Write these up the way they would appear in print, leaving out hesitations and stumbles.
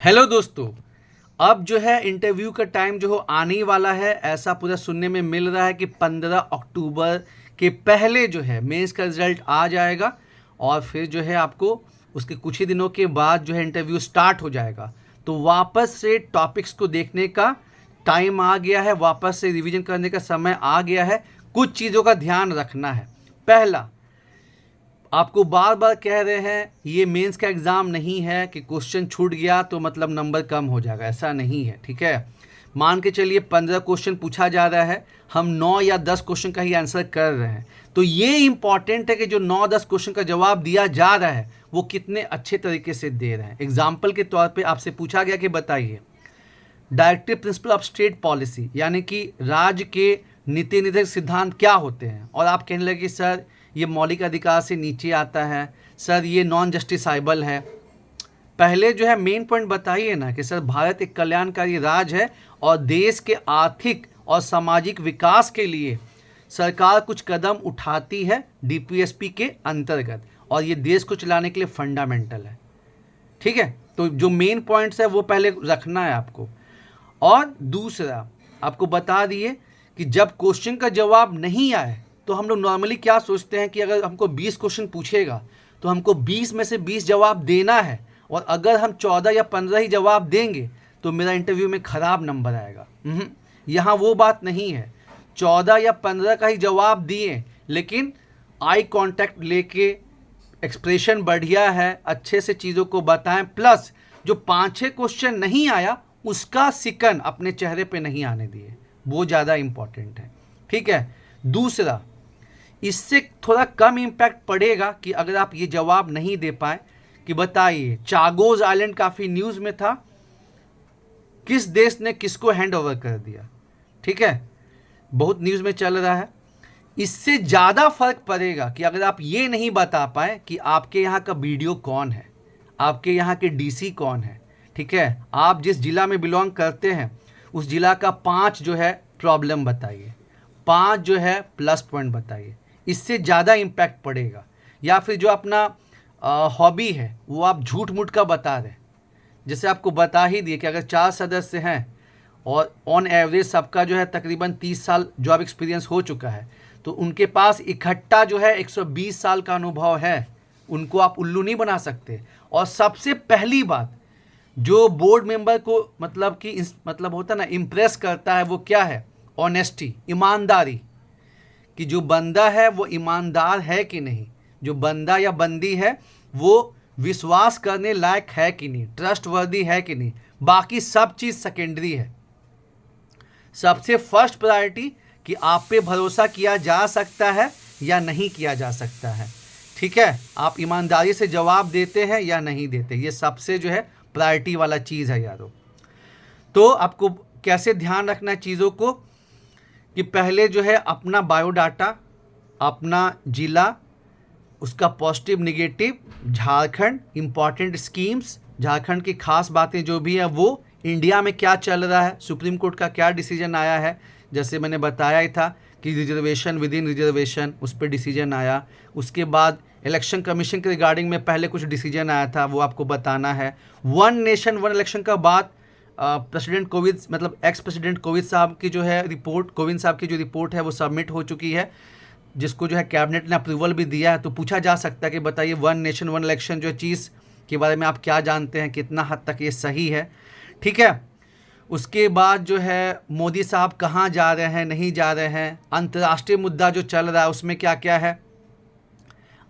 Hello दोस्तों। अब जो है इंटरव्यू का टाइम जो आने ही वाला है। ऐसा पूरा सुनने में मिल रहा है कि 15 अक्टूबर के पहले जो है मेंस का रिजल्ट आ जाएगा और फिर जो है आपको उसके कुछ ही दिनों के बाद जो है इंटरव्यू स्टार्ट हो जाएगा। तो वापस से टॉपिक्स को देखने का टाइम आ गया है, वापस से रिवीजन करने का समय आ गया है। कुछ चीज़ों का ध्यान रखना है। पहला, आपको बार बार कह रहे हैं ये मेंस का एग्ज़ाम नहीं है कि क्वेश्चन छूट गया तो मतलब नंबर कम हो जाएगा, ऐसा नहीं है। ठीक है, मान के चलिए 15 क्वेश्चन पूछा जा रहा है, हम 9 या 10 क्वेश्चन का ही आंसर कर रहे हैं, तो ये इंपॉर्टेंट है कि जो 9-10 क्वेश्चन का जवाब दिया जा रहा है वो कितने अच्छे तरीके से दे रहे हैं। एग्जाम्पल के तौर पर आपसे पूछा गया कि बताइए directive principle of state policy, यानी कि राज्य के नीति निर्धारक सिद्धांत क्या होते हैं, और आप कहने लगे सर ये मौलिक अधिकार से नीचे आता है, सर ये नॉन जस्टिसाइबल है। पहले जो है मेन पॉइंट बताइए ना कि सर भारत एक कल्याणकारी राज्य है और देश के आर्थिक और सामाजिक विकास के लिए सरकार कुछ कदम उठाती है डीपीएसपी के अंतर्गत, और ये देश को चलाने के लिए फंडामेंटल है। ठीक है, तो जो मेन पॉइंट्स है वो पहले रखना है आपको। और दूसरा, आपको बता दिए कि जब क्वेश्चन का जवाब नहीं आए तो हम लोग नॉर्मली क्या सोचते हैं कि अगर हमको 20 क्वेश्चन पूछेगा तो हमको 20 में से 20 जवाब देना है, और अगर हम 14 या 15 ही जवाब देंगे तो मेरा इंटरव्यू में ख़राब नंबर आएगा। यहाँ वो बात नहीं है। 14 या 15 का ही जवाब दिए, लेकिन आई कांटेक्ट लेके एक्सप्रेशन बढ़िया है, अच्छे से चीज़ों को बताएं, प्लस जो 5-6 क्वेश्चन नहीं आया उसका सिकन अपने चेहरे पे नहीं आने दिए, वो ज़्यादा इम्पॉर्टेंट है। ठीक है, दूसरा, इससे थोड़ा कम इम्पैक्ट पड़ेगा कि अगर आप ये जवाब नहीं दे पाए कि बताइए चागोज आइलैंड काफ़ी न्यूज़ में था, किस देश ने किसको हैंड ओवर कर दिया। ठीक है, बहुत न्यूज़ में चल रहा है। इससे ज़्यादा फर्क पड़ेगा कि अगर आप ये नहीं बता पाए कि आपके यहाँ का बीडीओ कौन है, आपके यहाँ के डीसी कौन है। ठीक है, आप जिस जिला में बिलोंग करते हैं उस जिला का 5 जो है प्रॉब्लम बताइए, 5 जो है प्लस पॉइंट बताइए। इससे ज़्यादा इम्पैक्ट पड़ेगा। या फिर जो अपना हॉबी है वो आप झूठ मूठ का बता रहे, जैसे आपको बता ही दिए कि अगर 4 सदस्य हैं और ऑन एवरेज सबका जो है तकरीबन 30 साल जॉब एक्सपीरियंस हो चुका है, तो उनके पास इकट्ठा जो है 120 साल का अनुभव है, उनको आप उल्लू नहीं बना सकते। और सबसे पहली बात जो बोर्ड मेंबर को मतलब कि मतलब होता है ना इम्प्रेस करता है, वो क्या है? ऑनेस्टी, ईमानदारी, कि जो बंदा है वो ईमानदार है कि नहीं, जो बंदा या बंदी है वो विश्वास करने लायक है कि नहीं, ट्रस्टवर्दी है कि नहीं। बाकी सब चीज़ सेकेंडरी है। सबसे फर्स्ट प्रायोरिटी कि आप पे भरोसा किया जा सकता है या नहीं किया जा सकता है। ठीक है, आप ईमानदारी से जवाब देते हैं या नहीं देते, ये सबसे जो है प्रायोरिटी वाला चीज़ है यारों। तो आपको कैसे ध्यान रखना है चीज़ों को कि पहले जो है अपना बायोडाटा, अपना जिला, उसका positive negative, Jharkhand, important schemes, Jharkhand की खास बातें जो भी है वो, इंडिया में क्या चल रहा है, सुप्रीम कोर्ट का क्या डिसीजन आया है, जैसे मैंने बताया ही था कि रिजर्वेशन विद इन रिजर्वेशन उस पर डिसीजन आया। उसके बाद इलेक्शन कमीशन के रिगार्डिंग में पहले कुछ डिसीजन आया था, वो आपको बताना है। वन नेशन वन इलेक्शन का बाद प्रेसिडेंट कोविंद मतलब एक्स प्रेसिडेंट कोविंद साहब की जो है रिपोर्ट, कोविंद साहब की जो रिपोर्ट है वो सबमिट हो चुकी है, जिसको जो है कैबिनेट ने अप्रूवल भी दिया है। तो पूछा जा सकता है कि बताइए वन नेशन वन इलेक्शन जो चीज़ के बारे में आप क्या जानते हैं, कितना हद तक ये सही है। ठीक है, उसके बाद जो है मोदी साहब कहाँ जा रहे हैं, नहीं जा रहे हैं, अंतर्राष्ट्रीय मुद्दा जो चल रहा है उसमें क्या क्या है,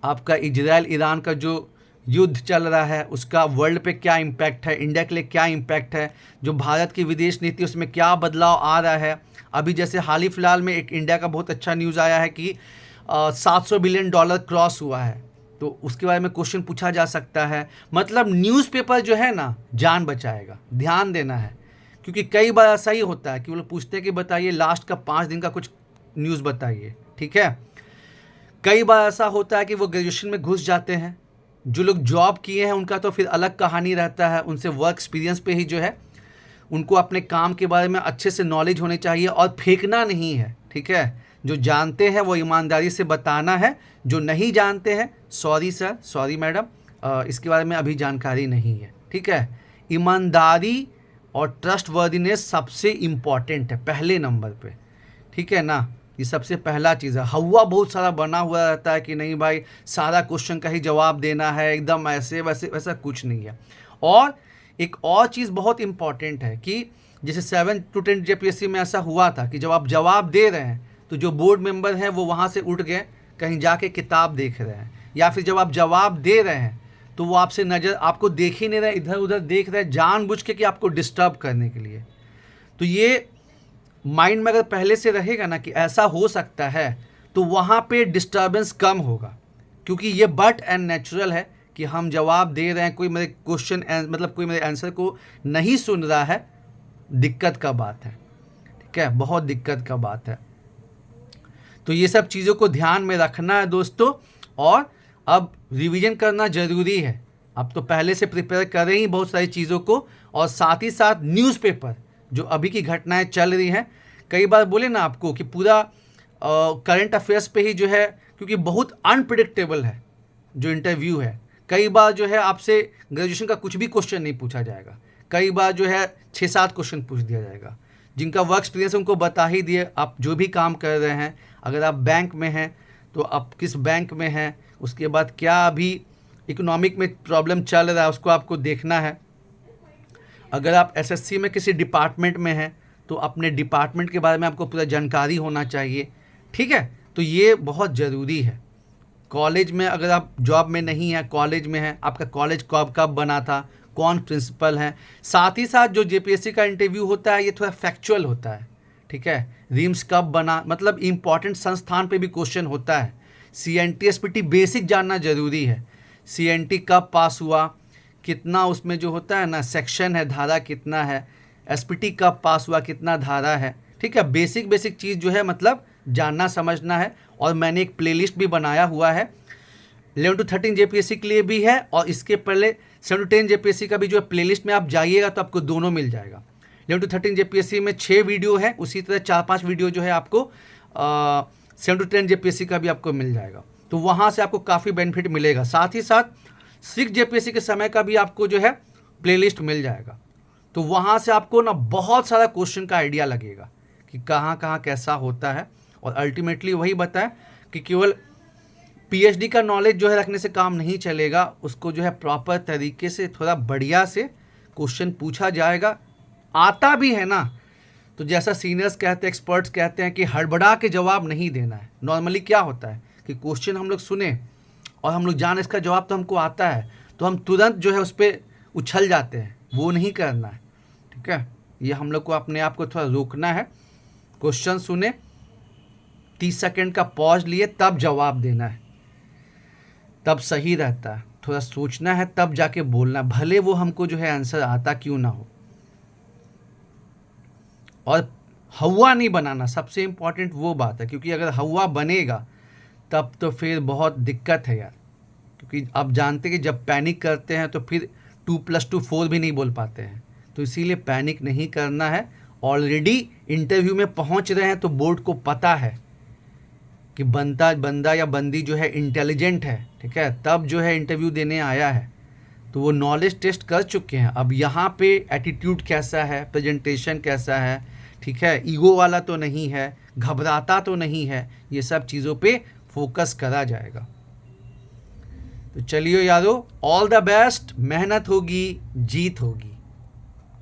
आपका इजराइल ईरान का जो युद्ध चल रहा है उसका वर्ल्ड पे क्या इम्पैक्ट है, इंडिया के लिए क्या इम्पैक्ट है, जो भारत की विदेश नीति उसमें क्या बदलाव आ रहा है। अभी जैसे हाल ही फिलहाल में एक इंडिया का बहुत अच्छा न्यूज़ आया है कि $700 बिलियन क्रॉस हुआ है, तो उसके बारे में क्वेश्चन पूछा जा सकता है। मतलब न्यूज़पेपर जो है ना जान बचाएगा, ध्यान देना है, क्योंकि कई बार ऐसा ही होता है कि वो लोग पूछते हैं कि बताइए लास्ट का 5 दिन का कुछ न्यूज़ बताइए। ठीक है, कई बार ऐसा होता है कि वो ग्रेजुएशन में घुस जाते हैं, जो लोग जॉब किए हैं उनका तो फिर अलग कहानी रहता है, उनसे वर्क एक्सपीरियंस पे ही जो है उनको अपने काम के बारे में अच्छे से नॉलेज होनी चाहिए और फेंकना नहीं है। ठीक है, जो जानते हैं वो ईमानदारी से बताना है, जो नहीं जानते हैं सॉरी सर, सॉरी मैडम, इसके बारे में अभी जानकारी नहीं है। ठीक है, ईमानदारी और ट्रस्टवर्दीनेस सबसे इम्पॉर्टेंट है पहले नंबर पे, ठीक है ना। ये सबसे पहला चीज़ है। हवा बहुत सारा बना हुआ रहता है कि नहीं भाई सारा क्वेश्चन का ही जवाब देना है, एकदम ऐसे वैसे, वैसा कुछ नहीं है। और एक और चीज़ बहुत इम्पॉर्टेंट है कि जैसे 7 to 10 JPSC में ऐसा हुआ था कि जब आप जवाब दे रहे हैं तो जो बोर्ड मेंबर हैं वो वहाँ से उठ गए, कहीं जाके किताब देख रहे हैं, या फिर जब आप जवाब दे रहे हैं तो वो आपसे नज़र आपको देख ही नहीं रहे, इधर उधर देख रहे हैं जानबूझ के कि आपको डिस्टर्ब करने के लिए। तो ये माइंड में अगर पहले से रहेगा ना कि ऐसा हो सकता है, तो वहाँ पे डिस्टर्बेंस कम होगा, क्योंकि ये बट एंड नेचुरल है कि हम जवाब दे रहे हैं, कोई मेरे क्वेश्चन मतलब कोई मेरे आंसर को नहीं सुन रहा है, दिक्कत का बात है, ठीक है, बहुत दिक्कत का बात है। तो ये सब चीज़ों को ध्यान में रखना है दोस्तों। और अब रिवीजन करना ज़रूरी है। अब तो पहले से प्रिपेयर करें ही बहुत सारी चीज़ों को, और साथ ही साथ न्यूज़पेपर जो अभी की घटनाएं चल रही हैं, कई बार बोले ना आपको कि पूरा करंट अफेयर्स पे ही जो है, क्योंकि बहुत अनप्रिडिक्टेबल है जो इंटरव्यू है। कई बार जो है आपसे ग्रेजुएशन का कुछ भी क्वेश्चन नहीं पूछा जाएगा, कई बार जो है 6-7 क्वेश्चन पूछ दिया जाएगा। जिनका वर्क एक्सपीरियंस उनको बता ही दिए, आप जो भी काम कर रहे हैं, अगर आप बैंक में हैं तो आप किस बैंक में हैं, उसके बाद क्या अभी इकोनॉमिक में प्रॉब्लम चल रहा है उसको आपको देखना है। अगर आप एसएससी में किसी डिपार्टमेंट में हैं तो अपने डिपार्टमेंट के बारे में आपको पूरा जानकारी होना चाहिए, ठीक है। तो ये बहुत ज़रूरी है। कॉलेज में अगर आप जॉब में नहीं हैं, कॉलेज में हैं, आपका कॉलेज कब कब बना था, कौन प्रिंसिपल हैं। साथ ही साथ जो जेपीएससी का इंटरव्यू होता है ये थोड़ा फैक्चुअल होता है, ठीक है। रिम्स कब बना, मतलब इम्पॉर्टेंट संस्थान पे भी क्वेश्चन होता है। सीएनटी एसपीटी बेसिक जानना ज़रूरी है। सीएनटी कब पास हुआ, कितना उसमें जो होता है ना सेक्शन है, धारा कितना है, एसपीटी कब पास हुआ, कितना धारा है, ठीक है। बेसिक बेसिक चीज़ जो है मतलब जानना समझना है। और मैंने एक प्लेलिस्ट भी बनाया हुआ है, 11 to 13 जेपीएससी के लिए भी है, और इसके पहले 7 to 10 जेपीएससी का भी जो है प्लेलिस्ट में आप जाइएगा तो आपको दोनों मिल जाएगा। 11 to 13 जेपीएससी में 6 वीडियो है, उसी तरह 4-5 वीडियो जो है आपको 7 to 10 जेपीएससी का भी आपको मिल जाएगा। तो वहाँ से आपको काफ़ी बेनिफिट मिलेगा। साथ ही साथ 6 जेपीएससी के समय का भी आपको जो है प्लेलिस्ट मिल जाएगा। तो वहाँ से आपको ना बहुत सारा क्वेश्चन का आइडिया लगेगा कि कहाँ कहाँ कैसा होता है। और अल्टीमेटली वही बताएं कि केवल पीएचडी का नॉलेज जो है रखने से काम नहीं चलेगा, उसको जो है प्रॉपर तरीके से थोड़ा बढ़िया से क्वेश्चन पूछा जाएगा। आता भी है ना तो जैसा सीनियर्स कहते हैं, एक्सपर्ट्स कहते हैं कि हड़बड़ा के जवाब नहीं देना है। नॉर्मली क्या होता है कि क्वेश्चन हम लोग सुने और हम लोग जाने इसका जवाब तो हमको आता है, तो हम तुरंत जो है उस पर उछल जाते हैं, वो नहीं करना है, ठीक है। ये हम लोग को अपने आप को थोड़ा रोकना है। क्वेश्चन सुने, 30 सेकंड का पॉज लिए, तब जवाब देना है, तब सही रहता है। थोड़ा सोचना है तब जाके बोलना, भले वो हमको जो है आंसर आता क्यों ना हो। और हवा नहीं बनाना, सबसे इम्पॉर्टेंट वो बात है, क्योंकि अगर हवा बनेगा तब तो फिर बहुत दिक्कत है यार। क्योंकि आप जानते हैं कि जब पैनिक करते हैं तो फिर 2+2 4 भी नहीं बोल पाते हैं। तो इसीलिए पैनिक नहीं करना है। ऑलरेडी इंटरव्यू में पहुंच रहे हैं तो बोर्ड को पता है कि बंदा या बंदी जो है इंटेलिजेंट है, ठीक है, तब जो है इंटरव्यू देने आया है, तो वो नॉलेज टेस्ट कर चुके हैं। अब यहाँ पे एटीट्यूड कैसा है, प्रेजेंटेशन कैसा है, ठीक है, ईगो वाला तो नहीं है, घबराता तो नहीं है, ये सब चीज़ों पे फोकस करा जाएगा। तो चलिए यारो, ऑल द बेस्ट, मेहनत होगी, जीत होगी।